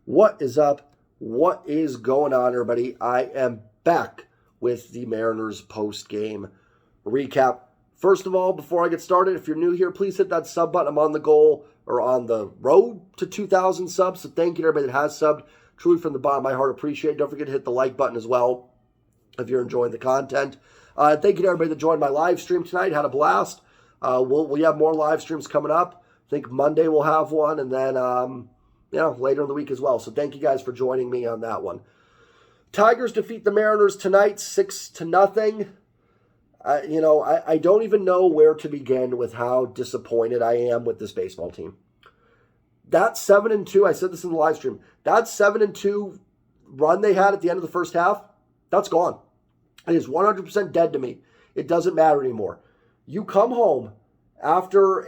What is up? What is going on, everybody? I am back with the Mariners post-game recap. First of all, before I get started, if you're new here, please hit that sub button. I'm on the goal or on the road to 2,000 subs, so thank you to everybody that has subbed. Truly from the bottom of my heart, appreciate it. Don't forget to hit the like button as well if you're enjoying the content. Thank you to everybody that joined my live stream tonight. Had a blast. We have more live streams coming up. I think Monday we'll have one, and then later in the week as well. So thank you guys for joining me on that one. Tigers defeat the Mariners tonight, 6-0. I don't even know where to begin with how disappointed I am with this baseball team. That 7-2, I said this in the live stream, that 7-2 run they had at the end of the first half, that's gone. It is 100% dead to me. It doesn't matter anymore. You come home after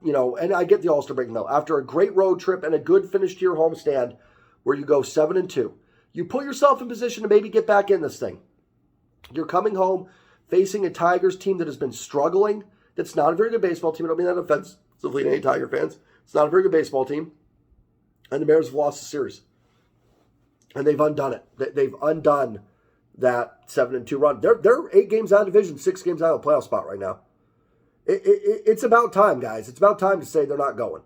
and I get the All-Star break though, after a great road trip and a good finish to your homestand where you go 7-2. You put yourself in position to maybe get back in this thing. You're coming home facing a Tigers team that has been struggling. That's not a very good baseball team. I don't mean that offensively to any Tiger fans. It's not a very good baseball team. And the Mariners have lost the series. And they've undone it. They've undone that 7-2 run. They're 8 games out of division, 6 games out of the playoff spot right now. It's about time, guys. It's about time to say they're not going.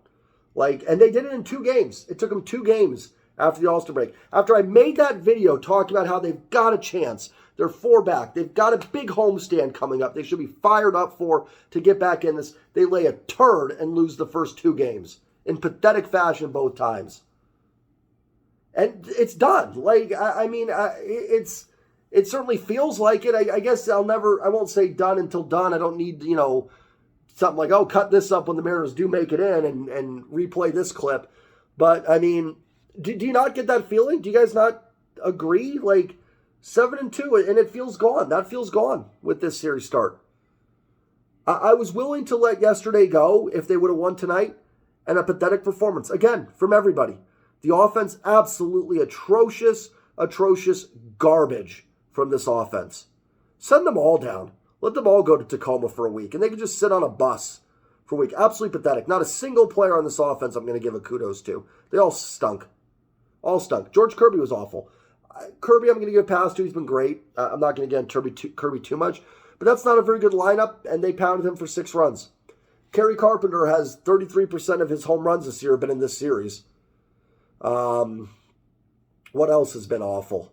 And they did it in 2 games. It took them 2 games after the All-Star break. After I made that video talking about how they've got a chance, they're 4 back, they've got a big homestand coming up, they should be fired up to get back in this. They lay a turd and lose the first 2 games in pathetic fashion both times. And it's done. It certainly feels like it. I guess I won't say done until done. I don't need, something like, oh, cut this up when the Mariners do make it in and replay this clip. But, do you not get that feeling? Do you guys not agree? 7-2, and it feels gone. That feels gone with this series start. I was willing to let yesterday go if they would have won tonight, and a pathetic performance, again, from everybody. The offense, absolutely atrocious garbage from this offense. Send them all down. Let them all go to Tacoma for a week, and they can just sit on a bus for a week. Absolutely pathetic. Not a single player on this offense I'm going to give a kudos to. They all stunk. All stunk. George Kirby was awful. Kirby I'm going to give a pass to. He's been great. I'm not going to get into Kirby too much, but that's not a very good lineup, and they pounded him for 6 runs. Kerry Carpenter has 33% of his home runs this year been in this series. What else has been awful?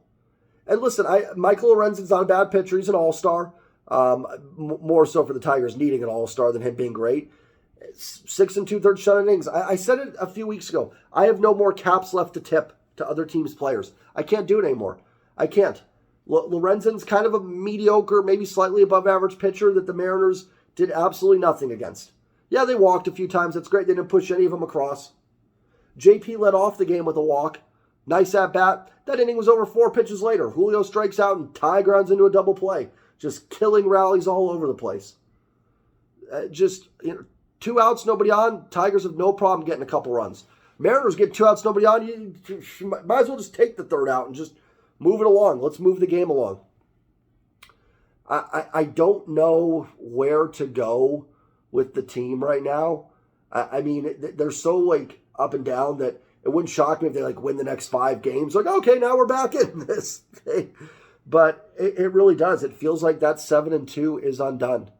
And listen, Michael Lorenzen's not a bad pitcher. He's an all-star. More so for the Tigers needing an all-star than him being great. 6 2/3 shutout innings. I said it a few weeks ago. I have no more caps left to tip to other teams' players. I can't do it anymore. I can't. Lorenzen's kind of a mediocre, maybe slightly above average pitcher that the Mariners did absolutely nothing against. Yeah, they walked a few times. That's great. They didn't push any of them across. JP led off the game with a walk. Nice at-bat. That inning was over 4 pitches later. Julio strikes out and Ty grounds into a double play. Just killing rallies all over the place. 2 outs, nobody on. Tigers have no problem getting a couple runs. Mariners get 2 outs, nobody on. You might as well just take the 3rd out and just move it along. Let's move the game along. I don't know where to go with the team right now. They're so up and down that it wouldn't shock me if they win the next 5 games. Okay, now we're back in this thing. But it really does. It feels like that 7-2 is undone.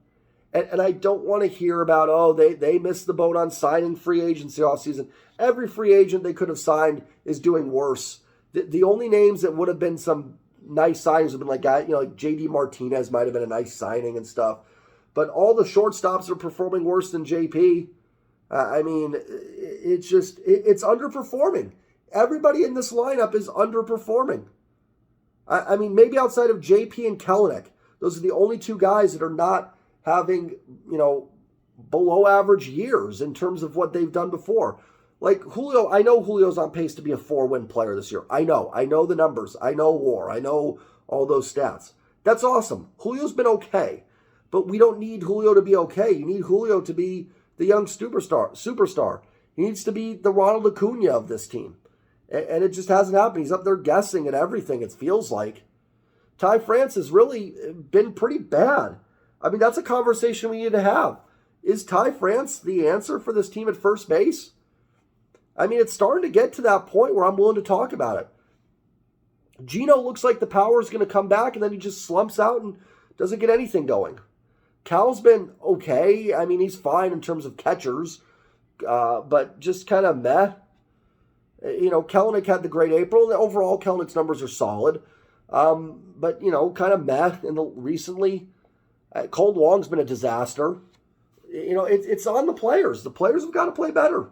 And I don't want to hear about, they missed the boat on signing free agency offseason. Every free agent they could have signed is doing worse. The only names that would have been some nice signings have been like J.D. Martinez might have been a nice signing and stuff. But all the shortstops are performing worse than JP. It's underperforming. Everybody in this lineup is underperforming. Maybe outside of JP and Kelenic, those are the only 2 guys that are not having, below average years in terms of what they've done before. Julio, I know Julio's on pace to be a 4-win player this year. I know the numbers. I know WAR. I know all those stats. That's awesome. Julio's been okay, but we don't need Julio to be okay. You need Julio to be the young superstar. He needs to be the Ronald Acuna of this team. And it just hasn't happened. He's up there guessing at everything, it feels like. Ty France has really been pretty bad. That's a conversation we need to have. Is Ty France the answer for this team at first base? I mean, it's starting to get to that point where I'm willing to talk about it. Gino looks like the power is going to come back, and then he just slumps out and doesn't get anything going. Cal's been okay. I mean, he's fine in terms of catchers, but just kind of meh. You know, Kelenic had the great April, and overall Kelenic's numbers are solid. But, you know, kind of meh recently. Cold Wong's been a disaster. You know, it's on the players. The players have got to play better.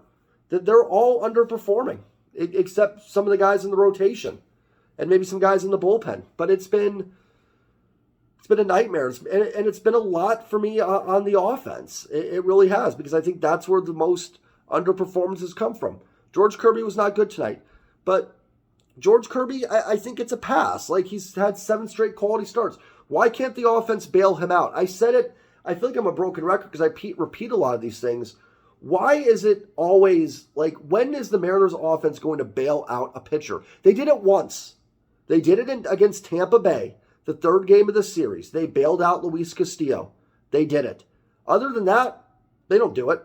They're all underperforming, except some of the guys in the rotation and maybe some guys in the bullpen. But it's been a nightmare, and it's been a lot for me on the offense. It really has, because I think that's where the most underperformances come from. George Kirby was not good tonight, but George Kirby, I think it's a pass. Like, he's had 7 straight quality starts. Why can't the offense bail him out? I said it. I feel like I'm a broken record because I repeat a lot of these things. Why is it always, like, when is the Mariners offense going to bail out a pitcher? They did it once. They did it against Tampa Bay, the 3rd game of the series. They bailed out Luis Castillo. They did it. Other than that, they don't do it.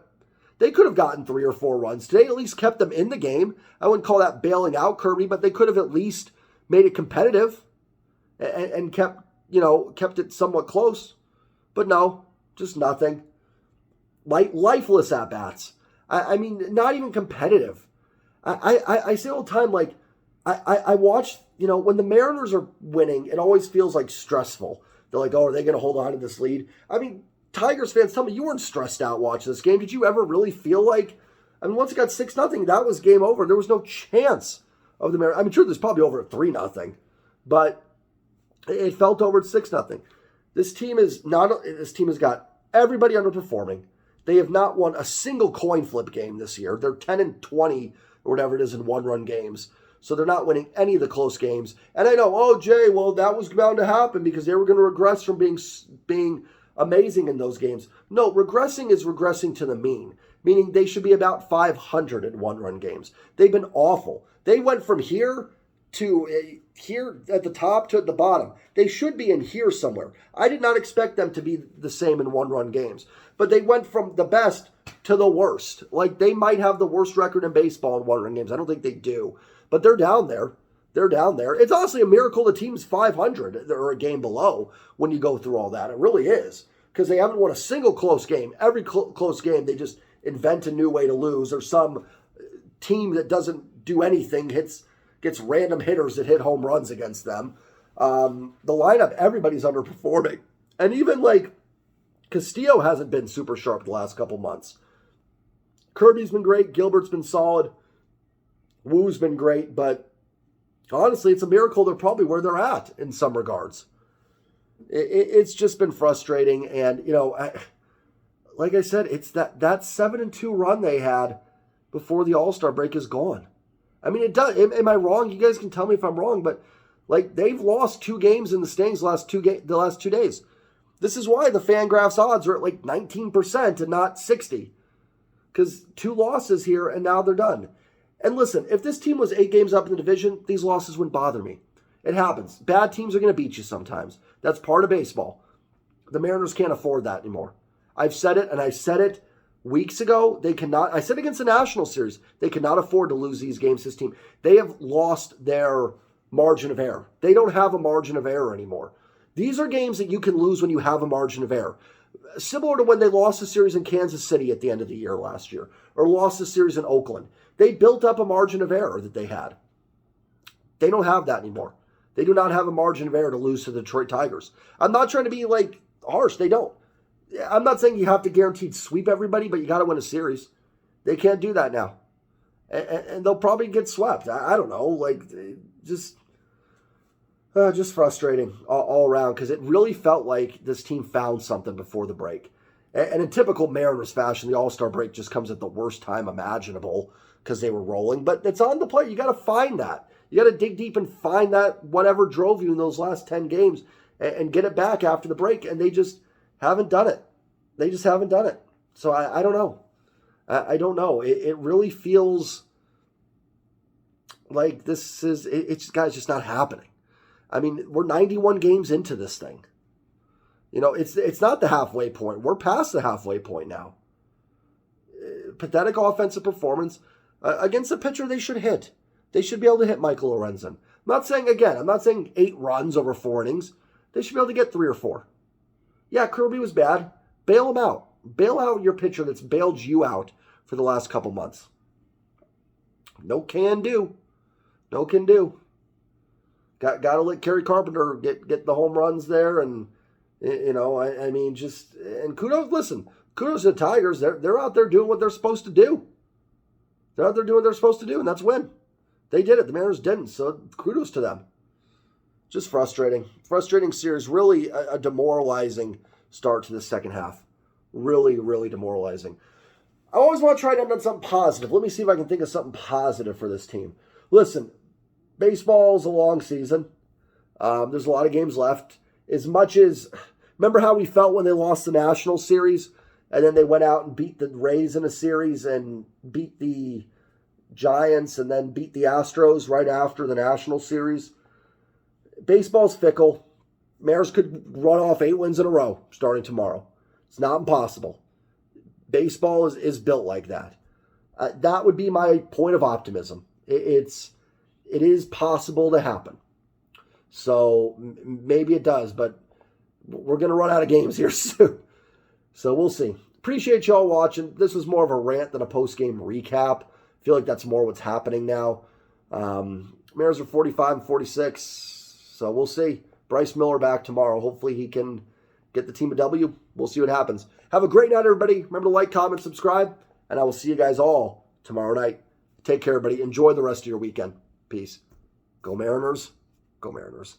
They could have gotten 3 or 4 runs today, at least kept them in the game. I wouldn't call that bailing out Kirby, but they could have at least made it competitive and kept it somewhat close. But no, just nothing. Lifeless at-bats. I mean, not even competitive. I say all the time, like, I watch, you know, when the Mariners are winning, it always feels like stressful. They're like, oh, are they going to hold on to this lead? I mean, Tigers fans, tell me, you weren't stressed out watching this game. Did you ever really feel like, I mean, once it got 6-0, that was game over. There was no chance of the Mariners. I mean, sure, there's probably over at 3-0, but it felt over at 6-0. This team has got everybody underperforming. They have not won a single coin flip game this year. They're 10-20 or whatever it is in 1-run games. So they're not winning any of the close games. And I know, oh, Jay, well, that was bound to happen because they were going to regress from being amazing in those games. No, regressing is regressing to the mean, meaning they should be about 500 in 1-run games. They've been awful. They went from here to here at the top to at the bottom. They should be in here somewhere. I did not expect them to be the same in 1-run games, but they went from the best to the worst. Like, they might have the worst record in baseball in 1-run games. I don't think they do, but they're down there. They're down there. It's honestly a miracle the team's 500 or a game below when you go through all that. It really is, because they haven't won a single close game. Every close game, they just invent a new way to lose, or some team that doesn't do anything gets random hitters that hit home runs against them. The lineup, everybody's underperforming. And even, like, Castillo hasn't been super sharp the last couple months. Kirby's been great. Gilbert's been solid. Woo's been great, but honestly, it's a miracle they're probably where they're at in some regards. It's just been frustrating, and, you know, like I said, it's that 7-2 run they had before the All-Star break is gone. I mean, it does. Am I wrong? You guys can tell me if I'm wrong, but, like, they've lost 2 games in the standings the last 2 days. This is why the Fangraphs odds are at like 19% and not 60, because 2 losses here and now they're done. And listen, if this team was 8 games up in the division, these losses wouldn't bother me. It happens. Bad teams are going to beat you sometimes. That's part of baseball. The Mariners can't afford that anymore. I've said it, and I said it weeks ago. They cannot. I said against the National Series, they cannot afford to lose these games. This team, they have lost their margin of error. They don't have a margin of error anymore. These are games that you can lose when you have a margin of error. Similar to when they lost the series in Kansas City at the end of the year last year, or lost the series in Oakland. They built up a margin of error that they had. They don't have that anymore. They do not have a margin of error to lose to the Detroit Tigers. I'm not trying to be, like, harsh. They don't. I'm not saying you have to guaranteed sweep everybody, but you got to win a series. They can't do that now. And they'll probably get swept. I don't know. Like, just frustrating all around, because it really felt like this team found something before the break. And in typical Mariners fashion, the All-Star break just comes at the worst time imaginable because they were rolling. But it's on the play. You got to find that. You got to dig deep and find that whatever drove you in those last 10 games and get it back after the break. And they just haven't done it. They just haven't done it. So I don't know. I don't know. It really feels like it's guys, just not happening. I mean, we're 91 games into this thing. You know, it's not the halfway point. We're past the halfway point now. Pathetic offensive performance. Against a pitcher they should hit. They should be able to hit Michael Lorenzen. I'm not saying 8 runs over 4 innings. They should be able to get 3 or 4. Yeah, Kirby was bad. Bail him out. Bail out your pitcher that's bailed you out for the last couple months. No can do. No can do. Got to let Kerry Carpenter get the home runs there, and I mean, just, and kudos to the Tigers. They're out there doing what they're supposed to do. They're out there doing what they're supposed to do, and that's win. They did it. The Mariners didn't, so kudos to them. Just frustrating. Frustrating series. Really a demoralizing start to the second half. Really, really demoralizing. I always want to try to end on something positive. Let me see if I can think of something positive for this team. Listen, baseball is a long season. There's a lot of games left. As much as, remember how we felt when they lost the National Series, and then they went out and beat the Rays in a series and beat the Giants and then beat the Astros right after the National Series? Baseball's fickle. Mariners could run off 8 wins in a row starting tomorrow. It's not impossible. Baseball is built like that. That would be my point of optimism. It is possible to happen. So maybe it does, but we're going to run out of games here soon. So we'll see. Appreciate y'all watching. This was more of a rant than a post-game recap. I feel like that's more what's happening now. Mariners are 45-46, so we'll see. Bryce Miller back tomorrow. Hopefully he can get the team a W. We'll see what happens. Have a great night, everybody. Remember to like, comment, subscribe, and I will see you guys all tomorrow night. Take care, everybody. Enjoy the rest of your weekend. Peace. Go Mariners. Go Mariners.